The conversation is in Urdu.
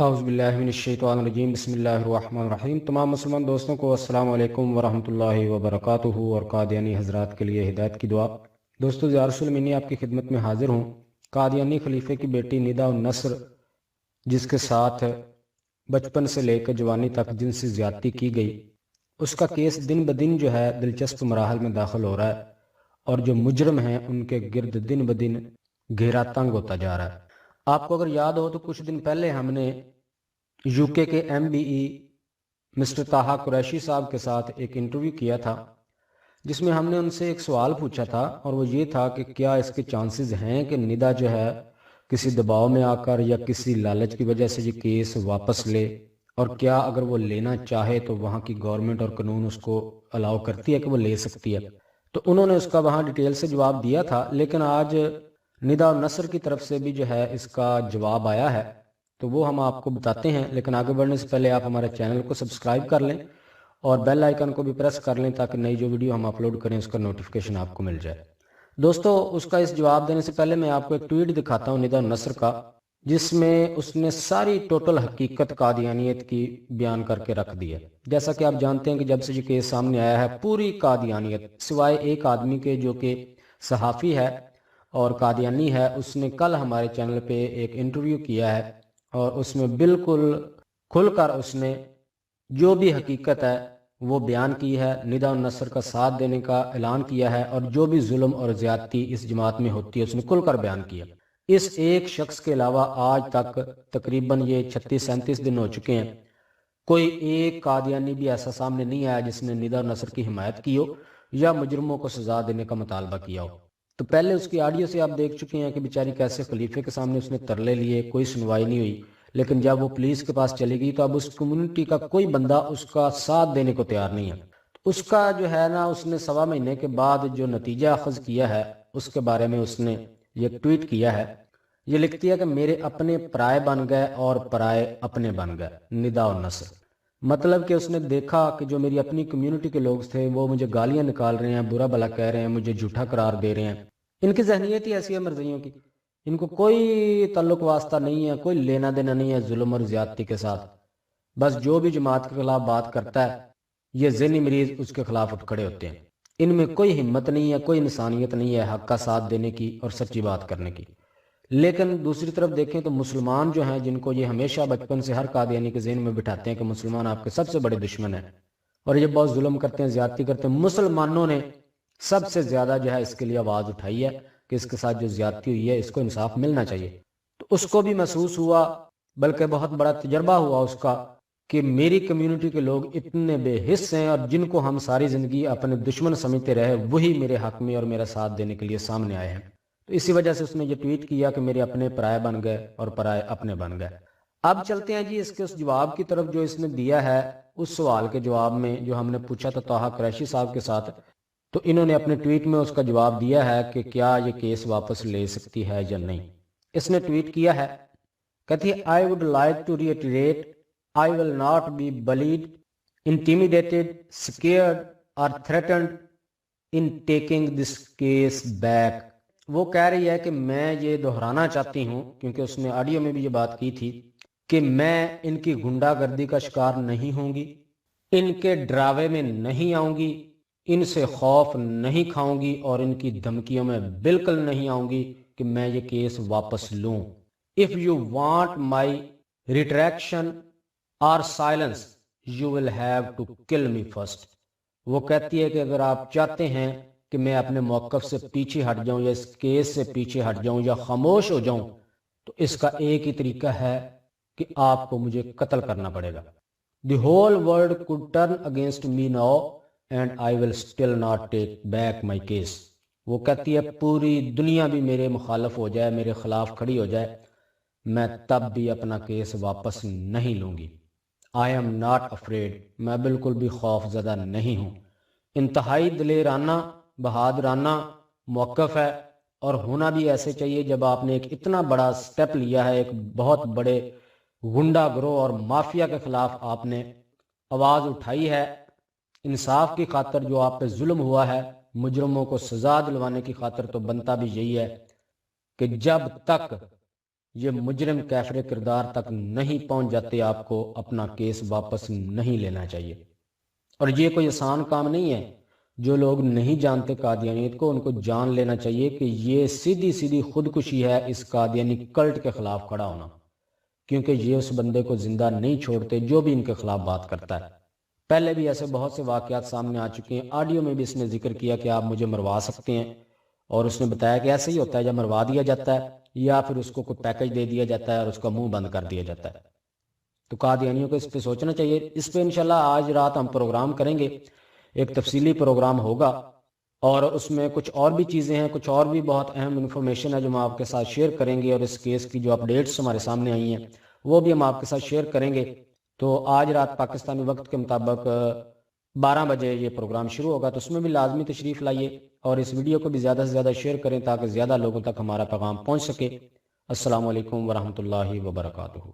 اعوذ باللہ من الشیطان الرجیم بسم اللہ الرحمن الرحیم۔ تمام مسلمان دوستوں کو السلام علیکم ورحمۃ اللہ وبرکاتہ اور قادیانی حضرات کے لیے ہدایت کی دعا۔ دوستو ضیاء الرسول منی آپ کی خدمت میں حاضر ہوں۔ قادیانی خلیفے کی بیٹی ندا النصر جس کے ساتھ بچپن سے لے کر جوانی تک جن سے زیادتی کی گئی، اس کا کیس دن بدن جو ہے دلچسپ مراحل میں داخل ہو رہا ہے، اور جو مجرم ہیں ان کے گرد دن بدن گھیرا تنگ ہوتا جا رہا ہے۔ آپ کو اگر یاد ہو تو کچھ دن پہلے ہم نے یو کے MBE مسٹر طاہا قریشی صاحب کے ساتھ ایک انٹرویو کیا تھا، جس میں ہم نے ان سے ایک سوال پوچھا تھا، اور وہ یہ تھا کہ کیا اس کے چانسز ہیں کہ ندا جو ہے کسی دباؤ میں آ کر یا کسی لالچ کی وجہ سے یہ کیس واپس لے، اور کیا اگر وہ لینا چاہے تو وہاں کی گورنمنٹ اور قانون اس کو الاؤ کرتی ہے کہ وہ لے سکتی ہے۔ تو انہوں نے اس کا وہاں ڈیٹیل سے جواب دیا تھا، لیکن آج ندا النصر کی طرف سے بھی جو ہے اس کا جواب آیا ہے، تو وہ ہم آپ کو بتاتے ہیں۔ لیکن آگے بڑھنے سے پہلے آپ ہمارے چینل کو سبسکرائب کر لیں اور بیل آئیکن کو بھی پریس کر لیں تاکہ نئی جو ویڈیو ہم اپلوڈ کریں اس کا نوٹیفیکیشن آپ کو مل جائے۔ دوستو اس کا اس جواب دینے سے پہلے میں آپ کو ایک ٹویٹ دکھاتا ہوں ندا النصر کا، جس میں اس نے ساری ٹوٹل حقیقت قادیانیت کی بیان کر کے رکھ دی ہے۔ جیسا کہ آپ جانتے ہیں کہ جب سے یہ کیس سامنے آیا ہے، پوری قادیانیت سوائے ایک آدمی کے جو کہ صحافی ہے اور قادیانی ہے، اس نے کل ہمارے چینل پہ ایک انٹرویو کیا ہے، اور اس میں بالکل کھل کر اس نے جو بھی حقیقت ہے وہ بیان کی ہے، ندا النصر کا ساتھ دینے کا اعلان کیا ہے، اور جو بھی ظلم اور زیادتی اس جماعت میں ہوتی ہے اس نے کھل کر بیان کیا۔ اس ایک شخص کے علاوہ آج تک تقریباً یہ 36-37 دن ہو چکے ہیں، کوئی ایک قادیانی بھی ایسا سامنے نہیں آیا جس نے ندا النصر کی حمایت کی ہو یا مجرموں کو سزا دینے کا مطالبہ کیا ہو۔ تو پہلے اس کی آڈیو سے آپ دیکھ چکے ہیں کہ بیچاری کیسے خلیفے کے سامنے اس نے ترلے لیے، کوئی سنوائی نہیں ہوئی، لیکن جب وہ پولیس کے پاس چلی گئی تو اب اس کمیونٹی کا کوئی بندہ اس کا ساتھ دینے کو تیار نہیں ہے۔ اس کا جو ہے نا، اس نے 1.25 مہینے کے بعد جو نتیجہ اخذ کیا ہے اس کے بارے میں اس نے یہ ٹویٹ کیا ہے۔ یہ لکھتی ہے کہ میرے اپنے پرائے بن گئے اور پرائے اپنے بن گئے، ندا النصر۔ مطلب کہ اس نے دیکھا کہ جو میری اپنی کمیونٹی کے لوگ تھے وہ مجھے گالیاں نکال رہے ہیں، برا بھلا کہہ رہے ہیں، مجھے جھوٹا قرار دے رہے ہیں۔ ان کی ذہنیت ہی ایسی ہے مرضیوں کی، ان کو کوئی تعلق واسطہ نہیں ہے، کوئی لینا دینا نہیں ہے ظلم اور زیادتی کے ساتھ۔ بس جو بھی جماعت کے خلاف بات کرتا ہے یہ ذہنی مریض اس کے خلاف اٹھ کھڑے ہوتے ہیں۔ ان میں کوئی ہمت نہیں ہے، کوئی انسانیت نہیں ہے حق کا ساتھ دینے کی اور سچی بات کرنے کی۔ لیکن دوسری طرف دیکھیں تو مسلمان جو ہیں، جن کو یہ ہمیشہ بچپن سے ہر قادیانی کے ذہن میں بٹھاتے ہیں کہ مسلمان آپ کے سب سے بڑے دشمن ہیں اور یہ بہت ظلم کرتے ہیں، زیادتی کرتے ہیں، مسلمانوں نے سب سے زیادہ جو ہے اس کے لیے آواز اٹھائی ہے کہ اس کے ساتھ جو زیادتی ہوئی ہے اس کو انصاف ملنا چاہیے۔ تو اس کو بھی محسوس ہوا، بلکہ بہت بڑا تجربہ ہوا اس کا، کہ میری کمیونٹی کے لوگ اتنے بے حس ہیں، اور جن کو ہم ساری زندگی اپنے دشمن سمجھتے رہے وہی میرے حق میں اور میرا ساتھ دینے کے لیے سامنے آئے ہیں۔ تو اسی وجہ سے اس نے یہ ٹویٹ کیا کہ میرے اپنے پرائے بن گئے اور پرائے اپنے بن گئے۔ اب چلتے ہیں جی اس کے اس جواب کی طرف جو اس نے دیا ہے، اس سوال کے جواب میں جو ہم نے پوچھا تھا طاہا قریشی صاحب کے ساتھ، تو انہوں نے اپنے ٹویٹ میں اس کا جواب دیا ہے کہ کیا یہ کیس واپس لے سکتی ہے یا نہیں۔ اس نے ٹویٹ کیا ہے، کہتی ہے I would like to reiterate I will not be bullied, intimidated, scared or threatened in taking this case back۔ وہ کہہ رہی ہے کہ میں یہ دہرانا چاہتی ہوں، کیونکہ اس نے آڈیو میں بھی یہ بات کی تھی، کہ میں ان کی گنڈا گردی کا شکار نہیں ہوں گی، ان کے ڈراوے میں نہیں آؤں گی، ان سے خوف نہیں کھاؤں گی، اور ان کی دھمکیوں میں بالکل نہیں آؤں گی کہ میں یہ کیس واپس لوں۔ If you want my retraction or silence, you will have to kill me first۔ وہ کہتی ہے کہ اگر آپ چاہتے ہیں کہ میں اپنے موقف سے پیچھے ہٹ جاؤں یا اس کیس سے پیچھے ہٹ جاؤں یا خاموش ہو جاؤں، تو اس کا ایک ہی طریقہ ہے کہ آپ کو مجھے قتل کرنا پڑے گا۔ The whole world could turn against me now and I will still not take back my case۔ وہ کہتی ہے پوری دنیا بھی میرے مخالف ہو جائے، میرے خلاف کھڑی ہو جائے، میں تب بھی اپنا کیس واپس نہیں لوں گی۔ I am not afraid، میں بالکل بھی خوف زدہ نہیں ہوں۔ انتہائی دلیرانہ، بہادرانہ موقف ہے، اور ہونا بھی ایسے چاہیے جب آپ نے ایک اتنا بڑا سٹیپ لیا ہے، ایک بہت بڑے گنڈا گروہ اور مافیا کے خلاف آپ نے آواز اٹھائی ہے، انصاف کی خاطر جو آپ پہ ظلم ہوا ہے، مجرموں کو سزا دلوانے کی خاطر۔ تو بنتا بھی یہی ہے کہ جب تک یہ مجرم کافر کردار تک نہیں پہنچ جاتے آپ کو اپنا کیس واپس نہیں لینا چاہیے۔ اور یہ کوئی آسان کام نہیں ہے۔ جو لوگ نہیں جانتے قادیانیت کو، ان کو جان لینا چاہیے کہ یہ سیدھی سیدھی خودکشی ہے اس قادیانی کلٹ کے خلاف کھڑا ہونا، کیونکہ یہ اس بندے کو زندہ نہیں چھوڑتے جو بھی ان کے خلاف بات کرتا ہے۔ پہلے بھی ایسے بہت سے واقعات سامنے آ چکے ہیں، آڈیو میں بھی اس نے ذکر کیا کہ آپ مجھے مروا سکتے ہیں، اور اس نے بتایا کہ ایسے ہی ہوتا ہے، جب مروا دیا جاتا ہے یا پھر اس کو کوئی پیکج دے دیا جاتا ہے اور اس کا منہ بند کر دیا جاتا ہے۔ تو قادیانیوں کو اس پہ سوچنا چاہیے۔ اس پہ انشاءاللہ آج رات ہم پروگرام کریں گے، ایک تفصیلی پروگرام ہوگا، اور اس میں کچھ اور بھی چیزیں ہیں، کچھ اور بھی بہت اہم انفارمیشن ہے جو ہم آپ کے ساتھ شیئر کریں گے، اور اس کیس کی جو اپڈیٹس ہمارے سامنے آئی ہیں وہ بھی ہم آپ کے ساتھ شیئر کریں گے۔ تو آج رات پاکستانی وقت کے مطابق 12 بجے یہ پروگرام شروع ہوگا، تو اس میں بھی لازمی تشریف لائیے، اور اس ویڈیو کو بھی زیادہ سے زیادہ شیئر کریں تاکہ زیادہ لوگوں تک ہمارا پیغام پہنچ سکے۔ السلام علیکم ورحمۃ اللہ وبرکاتہ۔